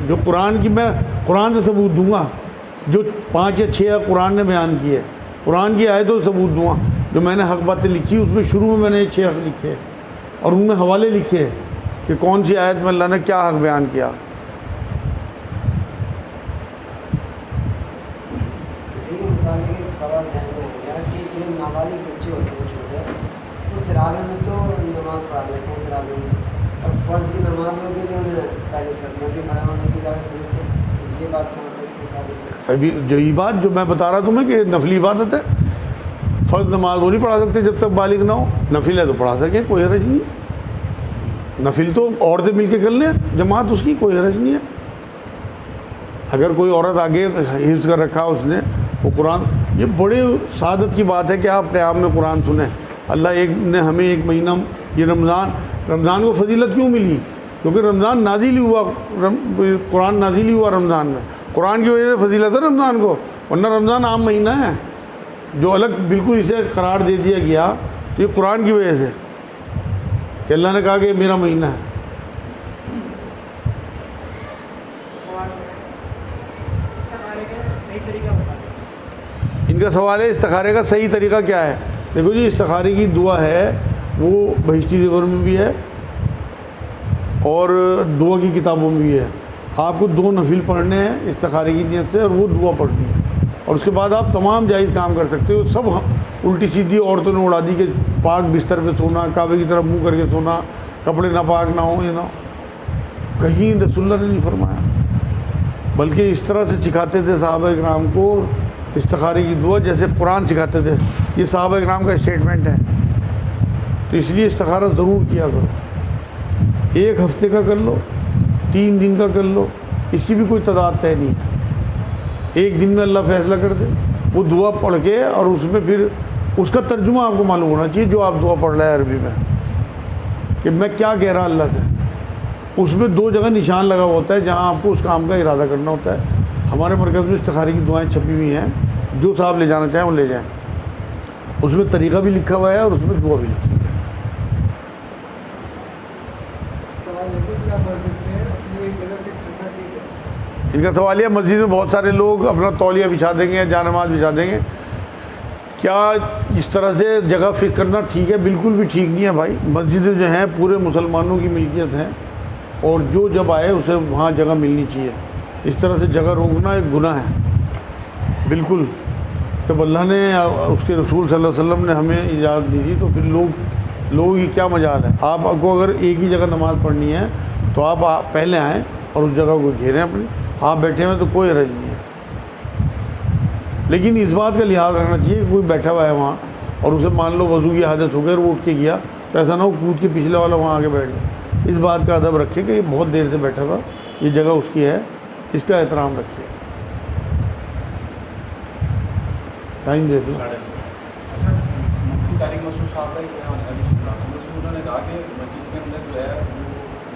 جو قرآن کی میں قرآن سے ثبوت دوں گا، جو 5 یا 6 قرآن نے بیان کیے، قرآن کی آیتوں سے ثبوت دوں گا. جو میں نے حق باتیں لکھی اس میں شروع میں نے 6 حق لکھے اور ان میں حوالے لکھے کہ کون سی آیت میں اللہ نے کیا حق بیان کیا. نابالغ بچے ہوتے ہیں چھوٹے، تو تراویح میں تو نماز پڑھا لیتے ہیں تراویح میں، اور فرض کی نمازوں کے لیے انہیں پہلے سرموں کے کھڑا ہونے کی اجازت دیتے ہیں. یہ بات کہاں تک کے ثابت ہے؟ سبھی جو یہ بات جو میں بتا رہا ہوں تمہیں کہ نفلی عبادت ہے. فرض نماز وہ نہیں پڑھا سکتے جب تک بالغ نہ ہو، نفل ہے تو پڑھا سکیں، کوئی حرج نہیں ہے. نفل تو عورتیں مل کے کر لیں، جماعت اس کی کوئی حرج نہیں ہے. اگر کوئی عورت آگے حفظ کر رکھا اس نے وہ قرآن، یہ بڑے سعادت کی بات ہے کہ آپ قیام میں قرآن سنیں. اللہ نے ہمیں 1 مہینہ، یہ رمضان کو فضیلت کیوں ملی؟ کیونکہ رمضان نازل ہوا، قرآن نازل ہوا رمضان میں، قرآن کی وجہ سے فضیلت ہے رمضان کو. ورنہ رمضان عام مہینہ ہے جو الگ بالکل اسے قرار دے دیا گیا، تو یہ قرآن کی وجہ سے کہ اللہ نے کہا کہ میرا مہینہ ہے. ان کا سوال ہے استخارے کا صحیح طریقہ کیا ہے؟ دیکھو جی، استخارے کی دعا ہے وہ بہشتی زیور میں بھی ہے اور دعا کی کتابوں میں بھی ہے. آپ کو 2 نفل پڑھنے ہیں استخارے کی نیت سے اور وہ دعا پڑھنی ہے، اور اس کے بعد آپ تمام جائز کام کر سکتے ہو. سب الٹی سیدھی عورتوں نے اڑا دی کہ پاک بستر پہ سونا، کعبے کی طرف منہ کر کے سونا، کپڑے ناپاک نہ ہوں، یہ نہ ہو. کہیں رسول اللہ نے نہیں فرمایا، بلکہ اس طرح سے سکھاتے تھے صحابہ اکرام کو استخارے کی دعا جیسے قرآن سکھاتے تھے. یہ صحابہ اکرام کا اسٹیٹمنٹ ہے. تو اس لیے استخارہ ضرور کیا کرو. 1 ہفتے کا کر لو، 3 دن کا کر لو، اس کی بھی کوئی تعداد طے نہیں. 1 دن میں اللہ فیصلہ کر دے. وہ دعا پڑھ کے اور اس میں پھر اس کا ترجمہ آپ کو معلوم ہونا چاہیے جو آپ دعا پڑھ رہے ہیں عربی میں، کہ میں کیا کہہ رہا اللہ سے. اس میں 2 جگہ نشان لگا ہوتا ہے جہاں آپ کو اس کام کا ارادہ کرنا ہوتا ہے. ہمارے مرکز میں استخارے کی دعائیں چھپی ہوئی ہیں، جو صاحب لے جانا چاہیں وہ لے جائیں. اس میں طریقہ بھی لکھا ہوا ہے اور اس میں دعا بھی لکھی ہوئی ہے. ان کا سوال یہ، مسجد میں بہت سارے لوگ اپنا تولیہ بچھا دیں گے یا جانماز بچھا دیں گے، کیا اس طرح سے جگہ فکس کرنا ٹھیک ہے؟ بالکل بھی ٹھیک نہیں ہے بھائی. مسجدیں جو ہیں پورے مسلمانوں کی ملکیت ہیں، اور جو جب آئے اسے وہاں جگہ ملنی چاہیے. اس طرح سے جگہ روکنا ایک گناہ ہے بالکل. جب اللہ نے اس کے رسول صلی اللہ علیہ وسلم نے ہمیں اجازت دی تھی تو پھر لوگوں کی کیا مجال ہے؟ آپ کو اگر ایک ہی جگہ نماز پڑھنی ہے تو آپ پہلے آئیں اور اس جگہ کو گھیریں اپنی. آپ بیٹھے ہوئے تو کوئی حرج نہیں ہے. لیکن اس بات کا لحاظ رکھنا چاہیے کہ کوئی بیٹھا ہوا ہے وہاں اور اسے مان لو وضو کی حاجت ہو گئی اور وہ اٹھ کے گیا، تو ایسا نہ ہو کود کے پچھلے والا وہاں آگے بیٹھ گیا. اس بات کا ادب رکھے کہ یہ بہت دیر سے بیٹھا ہوا، یہ جگہ اس کی ہے، اس کا احترام رکھیے. ٹائم دے دو. اچھا، مفتی طارق مسعود صاحب کا ایک حدیث سن رہا تھا، انہوں نے کہا کہ مسجد کے اندر جو ہے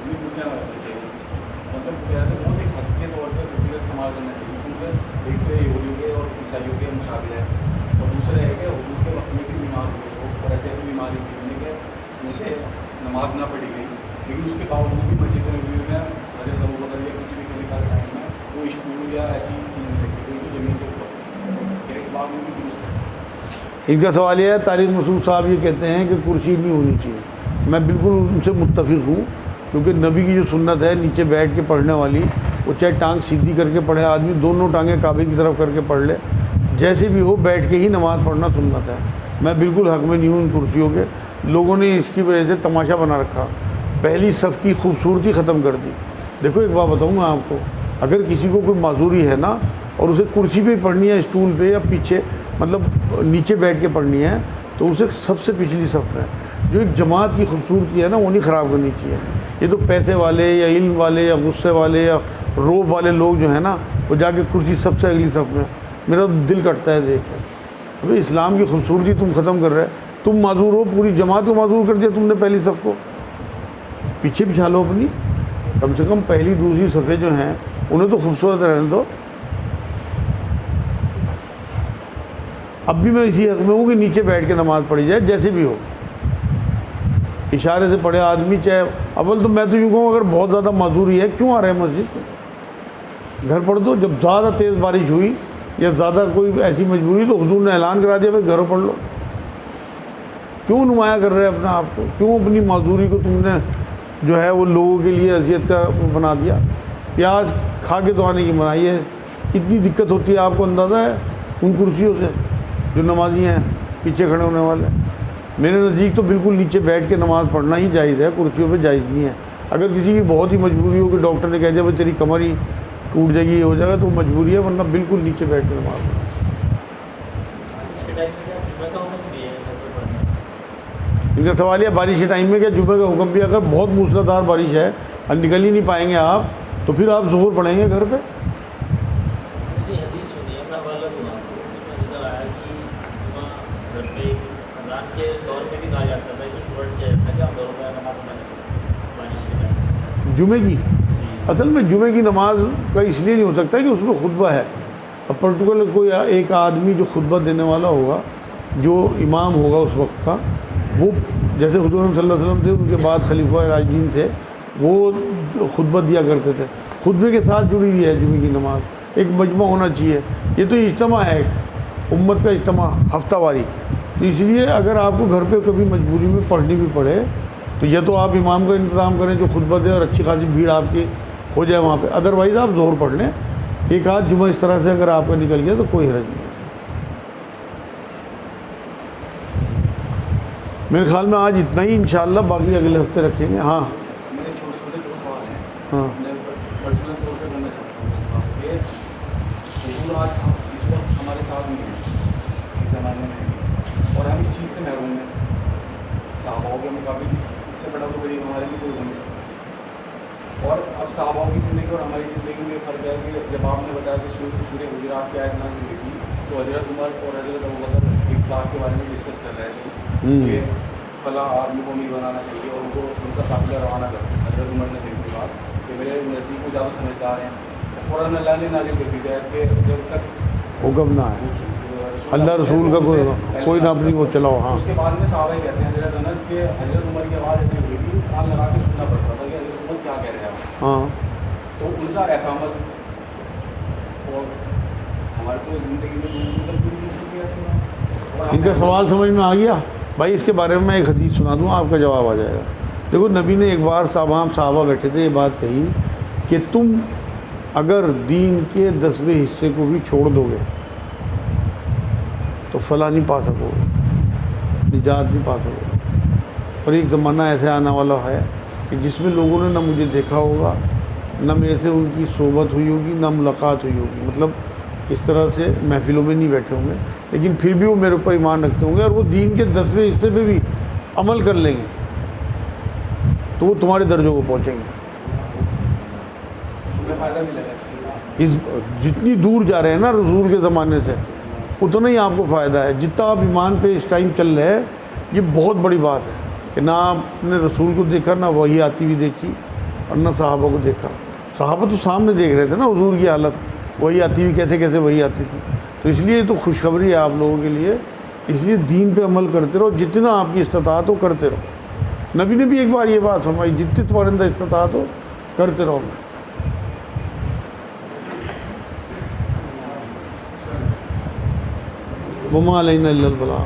وہ کرسیاں رکھنی چاہیے. مطلب جیسے بہت ایک حد کے طور پہ کرسی کا استعمال کرنا چاہیے، کیونکہ ایک تو یہودیوں کے اور عیسائیوں کے مشابہ ہے، اور دوسرا ہے کہ حضور کے وقت میں بھی بیمار ہوئے ہو اور ایسی بیماری ہونے کے مجھے نماز نہ پڑھی گئی، لیکن اس کے باوجود بھی مسجد نبوی میں حضرت ابوبکر یا کسی بھی خلیفہ کے ٹائم میں کوئی اسٹول یا ایسی چیز نہیں رکھی گئی جو زمین سے اوپر. ان کا سوال یہ ہے، طارق مسعود صاحب یہ کہتے ہیں کہ کرسی نہیں ہونی چاہیے. میں بالکل ان سے متفق ہوں، کیونکہ نبی کی جو سنت ہے نیچے بیٹھ کے پڑھنے والی، وہ چاہے ٹانگ سیدھی کر کے پڑھے آدمی، دونوں ٹانگیں کعبے کی طرف کر کے پڑھ لے، جیسے بھی ہو بیٹھ کے ہی نماز پڑھنا سنت ہے. میں بالکل حق میں نہیں ہوں ان کرسیوں کے. لوگوں نے اس کی وجہ سے تماشا بنا رکھا، پہلی صف کی خوبصورتی ختم کر دی. دیکھو ایک بات بتاؤں گا آپ کو، اگر کسی کو کوئی معذوری ہے نا اور اسے کرسی پہ پڑھنی ہے، اسٹول پہ یا پیچھے مطلب نیچے بیٹھ کے پڑھنی ہے، تو اسے سب سے پچھلی صف ہے. جو ایک جماعت کی خوبصورتی ہے نا وہ نہیں خراب کرنی چاہیے. یہ تو پیسے والے یا علم والے یا غصے والے یا روب والے لوگ جو ہیں نا وہ جا کے کرسی سب سے اگلی صف میں، میرا دل کٹتا ہے دیکھ کے. ابھی اسلام کی خوبصورتی تم ختم کر رہے، تم معذور ہو، پوری جماعت کو معذور کر دیا تم نے. پہلی صف کو پیچھے بچھا لو اپنی، کم سے کم پہلی دوسری صفیں جو ہیں انہیں تو خوبصورت رہنے دو. اب بھی میں اسی حق میں ہوں کہ نیچے بیٹھ کے نماز پڑھی جائے جیسے بھی ہو، اشارے سے پڑھے آدمی. چاہے اول تو میں تو یوں کہوں اگر بہت زیادہ معذوری ہے کیوں آ رہے ہیں مسجد؟ گھر پڑھ دو. جب زیادہ تیز بارش ہوئی یا زیادہ کوئی ایسی مجبوری تو حضور نے اعلان کرا دیا بھائی گھر پڑھ لو. کیوں نمایاں کر رہے ہیں اپنا آپ کو؟ کیوں اپنی معذوری کو تم نے جو ہے وہ لوگوں کے لیے اذیت کا بنا دیا؟ پیاز کھا کے تو آنے کی منائی ہے. کتنی دقت ہوتی ہے آپ کو اندازہ ہے ان کرسیوں سے جو نمازی ہیں پیچھے کھڑے ہونے والے. میرے نزدیک تو بالکل نیچے بیٹھ کے نماز پڑھنا ہی جائز ہے, کرسیوں پہ جائز نہیں ہے. اگر کسی کی بہت ہی مجبوری ہو کہ ڈاکٹر نے کہہ دیا بھائی تیری کمر ہی ٹوٹ جائے گی, یہ ہو جائے گا, تو مجبوری ہے, ورنہ بالکل نیچے بیٹھ کے نماز پڑھنا. ان کا سوال یہ بارش کے ٹائم میں کیا جمعہ کا حکم بھی؟ اگر بہت موسلادھار بارش ہے اور نکل ہی نہیں پائیں گے آپ تو پھر آپ ظہر پڑھیں گے گھر پہ. جمعے کی اصل میں جمعے کی نماز کا اس لیے نہیں ہو سکتا کہ اس میں خطبہ ہے. اب پرٹیکولر کوئی ایک آدمی جو خطبہ دینے والا ہوگا, جو امام ہوگا اس وقت کا, وہ جیسے حضور صلی اللہ علیہ وسلم تھے, ان کے بعد خلیفہ راشدین تھے, وہ خطبہ دیا کرتے تھے. خطبے کے ساتھ جڑی ہوئی ہے جمعے کی نماز. ایک مجمع ہونا چاہیے. یہ تو اجتماع ہے, امت کا اجتماع ہفتہ واری. تو اس لیے اگر آپ کو گھر پہ کبھی مجبوری میں پڑھنی بھی پڑے تو یا تو آپ امام کا انتظام کریں جو خطبہ دے اور اچھی خاصی بھیڑ آپ کی ہو جائے وہاں پہ, ادروائز آپ ظہر پڑھ لیں. ایک آدھ جمعہ اس طرح سے اگر آپ کا نکل گیا تو کوئی حرج نہیں ہے. میرے خیال میں آج اتنا ہی, انشاءاللہ باقی اگلے ہفتے رکھیں گے. ہاں میرے چھوٹے چھوٹے دو سوال ہیں, ہاں میں پرسنل طور پہ کرنا چاہتا ہوں کہ حضور آج اس وقت ہمارے ساتھ نہیں ہیں اس زمانے میں, اور ہم اس چیز سے محروم ہیں. صحابہ کے مقابل اس سے بڑا تو غریب ہمارے لیے کوئی ہو نہیں سکتا. اور اب صحابہ کی زندگی اور ہماری زندگی میں فرق ہے کہ جب آپ نے بتایا کہ سورہ حجرات کی آیت نازل ہوئی تھی تو حضرت عمر اور حضرت ابوبکر اطلاق کے بارے میں ڈسکس کر رہے تھے کہ فلاں آدمی کو امیر بنانا چاہیے اور ان کا قافلہ روانہ کر. حضرت عمر نے دیکھ کے بعد کہ میرے نزدیک کو زیادہ سمجھدار ہیں, فوراً اللہ نے نازل کر دی ہے کہ جب تک حکم نہ ہے اللہ رسول کا کوئی نہ اپنی وہ چلاؤ. ہاں اس کے بعد میں صحابہ کہتے ہیں حضرت انس کہ حضرت عمر کی آواز ایسی ہوئی تھی کان لگا کے سننا پڑتا تھا کہ حضرت عمر کیا کہہ رہے ہیں. ہاں تو ان کا ایسا عمل اور ہمارے تو زندگی میں ان کا سوال سمجھ میں آ گیا بھائی. اس کے بارے میں ایک حدیث سنا دوں, آپ کا جواب آ جائے گا. دیکھو نبی نے ایک بار صحابہ بیٹھے تھے, یہ بات کہی کہ تم اگر دین کے 10ویں حصے کو بھی چھوڑ دو گے تو فلاح نہیں پا سکو گے, نجات نہیں پا سکو گے. اور ایک زمانہ ایسے آنے والا ہے کہ جس میں لوگوں نے نہ مجھے دیکھا ہوگا, نہ میرے سے ان کی صحبت ہوئی ہوگی, نہ ملاقات ہوئی ہوگی, مطلب اس طرح سے محفلوں میں نہیں بیٹھے ہوں گے, لیکن پھر بھی وہ میرے اوپر ایمان رکھتے ہوں گے اور وہ دین کے 10ویں حصے پہ بھی عمل کر لیں گے تو وہ تمہارے درجوں کو پہنچیں گے. اس جتنی دور جا رہے ہیں نا رسول کے زمانے سے اتنا ہی آپ کو فائدہ ہے. جتنا آپ ایمان پہ اس ٹائم چل رہے ہیں یہ بہت بڑی بات ہے کہ نہ آپ نے رسول کو دیکھا, نہ وحی آتی ہوئی دیکھی, اور نہ صحابہ کو دیکھا. صحابہ تو سامنے دیکھ رہے تھے نا حضور کی حالت, وہی آتی ہوئی کیسے کیسے وہی آتی تھی. تو اس لیے تو خوشخبری ہے آپ لوگوں کے لیے. اس لیے دین پہ عمل کرتے رہو, جتنا آپ کی استطاعت ہو کرتے رہو. نبی نے بھی ایک بار یہ بات فرمائی, جتنی تمہارے اندر استطاعت ہو کرتے رہو. وما علینا الا البلاغ.